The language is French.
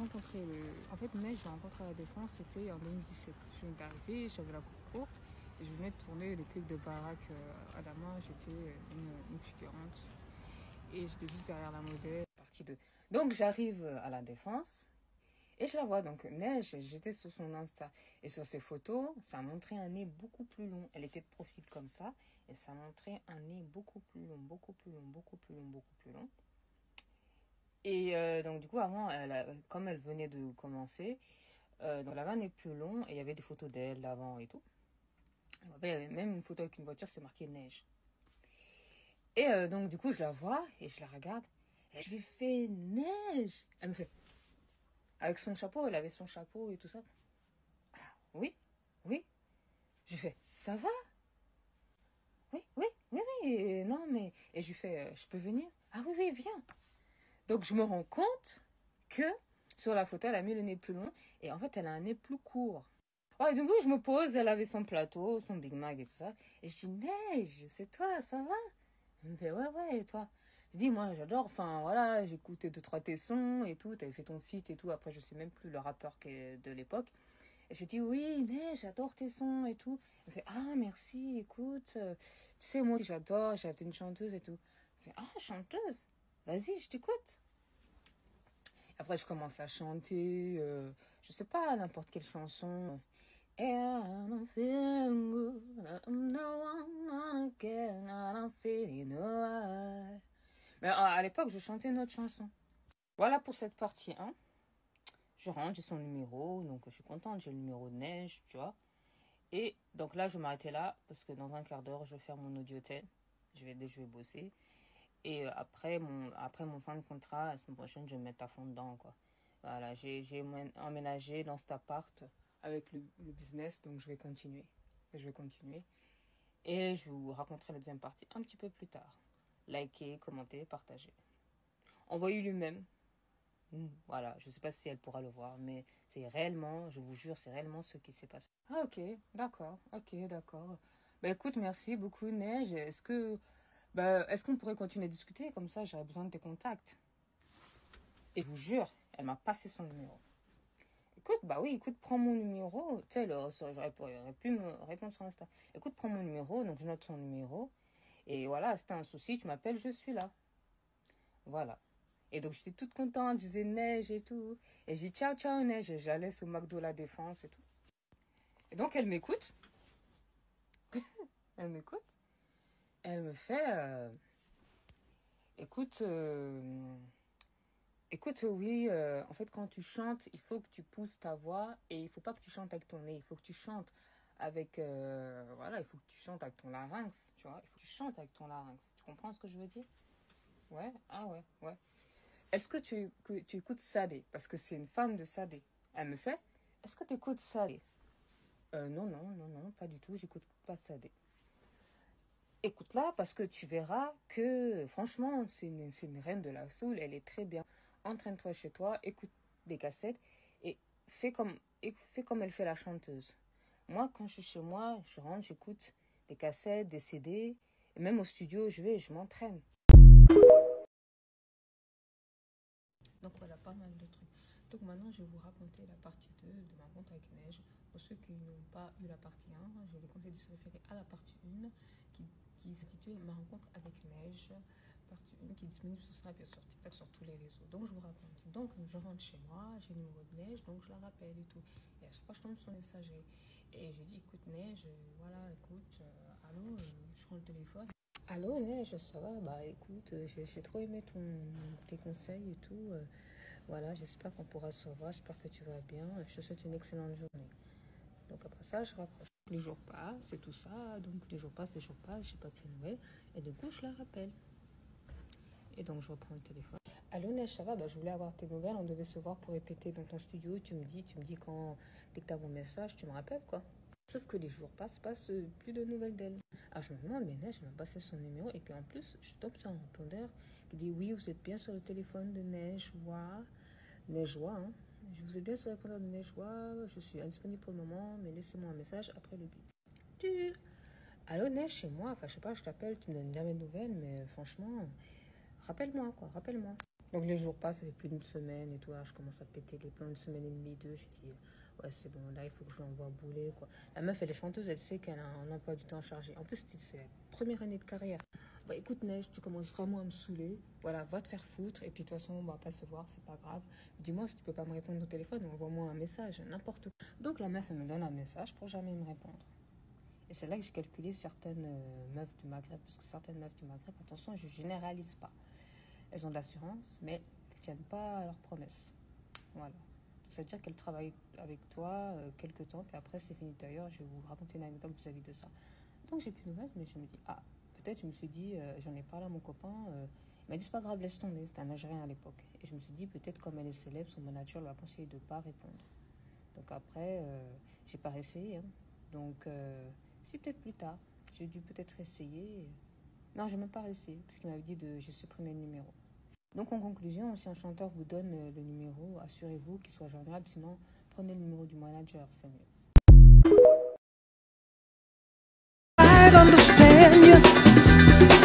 rencontré En fait, Neige, je l'ai rencontré à la Défense, c'était en 2017. Je venais d'arriver, j'avais la coupe courte et je venais de tourner le clip de Barack Adama. J'étais une figurante et j'étais juste derrière la modèle. Partie 2. Donc, j'arrive à la Défense et je la vois. Donc, Neige, j'étais sur son Insta. Et sur ses photos, ça montrait un nez beaucoup plus long. Elle était de profil comme ça et ça montrait un nez beaucoup plus long, beaucoup plus long, beaucoup plus long, beaucoup plus long. Et donc, du coup, avant, comme elle venait de commencer, donc la vanne est plus long et il y avait des photos d'elle d'avant et tout. Il y avait même une photo avec une voiture, c'est marqué Neige. Et donc, du coup, je la vois et je la regarde. Et je lui fais Neige. Elle me fait, avec son chapeau, elle avait son chapeau et tout ça. Ah, oui, oui. Je lui fais, ça va? Oui, oui, oui, oui. Et non, mais. Et je lui fais, je peux venir? Ah oui, oui, viens. Donc, je me rends compte que sur la photo, elle a mis le nez plus long. Et en fait, elle a un nez plus court. Ouais, du coup, je me pose. Elle avait son plateau, son Big Mac et tout ça. Et je dis, Neige, c'est toi, ça va? Elle me fait, ouais, ouais, et toi? Je dis, moi, j'adore. Enfin, voilà, j'ai écouté 2-3 tes sons et tout. T'avais fait ton feat et tout. Après, je sais même plus le rappeur de l'époque. Et je dis, oui, Neige, j'adore tes sons et tout. Elle me fait, ah, merci, écoute. Tu sais, moi aussi, j'adore. J'ai été une chanteuse et tout. Je fais, ah, chanteuse? Vas-y, je t'écoute. Après, je commence à chanter, je sais pas, n'importe quelle chanson. And I'm feeling good, no one gonna care, and I'm feeling alright. Mais à l'époque, je chantais une autre chanson. Voilà pour cette partie 1. Je rentre, j'ai son numéro, donc je suis contente, j'ai le numéro de Neige, tu vois. Et donc là, je vais m'arrêter là, parce que dans un quart d'heure, je vais faire mon audiotel. Je vais bosser. Et après mon fin de contrat, la semaine prochaine, je vais me mettre à fond dedans, quoi. Voilà, j'ai emménagé dans cet appart avec le business, donc je vais continuer. Je vais continuer. Et je vous raconterai la deuxième partie un petit peu plus tard. Likez, commentez, partagez. Envoyez lui-même. Voilà, je ne sais pas si elle pourra le voir, mais c'est réellement, je vous jure, c'est réellement ce qui s'est passé. Ah, ok, d'accord, ok, d'accord. Bah écoute, merci beaucoup, Neige. Est-ce qu'on pourrait continuer à discuter? Comme ça, j'aurais besoin de tes contacts. Et je vous jure, elle m'a passé son numéro. Écoute, bah oui, écoute, prends mon numéro. Tu sais, j'aurais pu me répondre sur Insta. Écoute, prends mon numéro, donc je note son numéro. Et voilà, si t'as un souci, tu m'appelles, je suis là. Voilà. Et donc, j'étais toute contente, je disais Neige et tout. Et j'ai dit ciao, ciao, Neige. J'allais au McDo La Défense et tout. Et donc, elle m'écoute. Elle m'écoute. Elle me fait, écoute, oui, en fait, quand tu chantes, il faut que tu pousses ta voix et il faut pas que tu chantes avec ton nez. Il faut que tu chantes avec, voilà, il faut que tu chantes avec ton larynx, tu vois. Il faut que tu chantes avec ton larynx. Tu comprends ce que je veux dire? Ouais, ah ouais, ouais. Est-ce que tu écoutes Sadé? Parce que c'est une fan de Sadé. Elle me fait, est-ce que tu écoutes Sadé? Non, non, non, non, pas du tout, j'écoute pas Sadé. Écoute-la parce que tu verras que franchement, c'est une reine de la soul, elle est très bien. Entraîne-toi chez toi, écoute des cassettes et fais comme elle fait la chanteuse. Moi, quand je suis chez moi, je rentre, j'écoute des cassettes, des CD, et même au studio, je m'entraîne. Donc voilà, pas mal de trucs. Donc maintenant, je vais vous raconter la partie 2 de ma rencontre avec Neige. Pour ceux qui n'ont pas eu la partie 1, je les conseille de se référer à la partie 1 qui s'intitule Ma rencontre avec Neige. Partie 1 qui est disponible sur Snap et sur TikTok, sur tous les réseaux. Donc je vous raconte. Donc je rentre chez moi, j'ai le numéro de Neige, donc je la rappelle et tout. Et à chaque fois, je tombe sur le messager. Et je dis, écoute Neige, voilà, écoute, allô, je prends le téléphone. Allô Neige, ça va? Bah écoute, j'ai trop aimé tes conseils et tout. Voilà, j'espère qu'on pourra se revoir, j'espère que tu vas bien. Je te souhaite une excellente journée. Donc après ça, je raccroche. Les jours passent et tout ça, donc les jours passent, j'ai pas de ses nouvelles. Et du coup, je la rappelle. Et donc je reprends le téléphone. Allô Neige, ça va? Bah, je voulais avoir tes nouvelles, on devait se voir pour répéter dans ton studio. Tu me dis quand, dès que tu as mon message, tu me rappelles quoi. Sauf que les jours passent, plus de nouvelles d'elle. Alors je me demande, mais Neige, elle m'a passé son numéro. Et puis en plus, je tombe sur un répondeur qui dit, oui, vous êtes bien sur le téléphone de Neigeois, hein. Vous êtes bien sur le répondeur de Neigeois. Je suis indisponible pour le moment, mais laissez-moi un message après le bip. Allô Neige, chez moi. Enfin, je sais pas, je t'appelle, tu me donnes jamais de nouvelles, mais franchement, rappelle-moi, quoi, rappelle-moi. Donc les jours passent, ça fait plus d'une semaine et tout, là, je commence à péter les plombs, une semaine et demie, deux, je dis, ouais, c'est bon, là, il faut que je l'envoie bouler, quoi. La meuf, elle est chanteuse, elle sait qu'elle a un emploi du temps chargé. En plus, c'est sa première année de carrière. Bah écoute, Neige, tu commences vraiment à me saouler, voilà, va te faire foutre, et puis de toute façon, on va pas se voir, c'est pas grave. Dis-moi si tu peux pas me répondre au téléphone, envoie-moi un message, n'importe quoi. Donc la meuf, elle me donne un message pour jamais me répondre. Et c'est là que j'ai calculé certaines meufs du Maghreb, parce que certaines meufs du Maghreb, attention, je généralise pas. Elles ont de l'assurance, mais elles ne tiennent pas à leurs promesses. Voilà. Ça veut dire qu'elles travaillent avec toi quelques temps, puis après c'est fini d'ailleurs. Je vais vous raconter une anecdote vis-à-vis de ça. Donc j'ai plus de nouvelles, mais je me dis, ah, peut-être, je me suis dit, j'en ai parlé à mon copain, il m'a dit, c'est pas grave, laisse tomber, c'était un Algérien à l'époque. Et je me suis dit, peut-être comme elle est célèbre, son manager lui a conseillé de ne pas répondre. Donc après, j'ai pas essayé. Hein. Donc, c'est peut-être plus tard. J'ai dû peut-être essayer. Non, j'ai même pas essayé, parce qu'il m'avait dit de j'ai supprimé le numéro. Donc en conclusion, si un chanteur vous donne le numéro, assurez-vous qu'il soit joignable, sinon prenez le numéro du manager, c'est mieux. I understand you.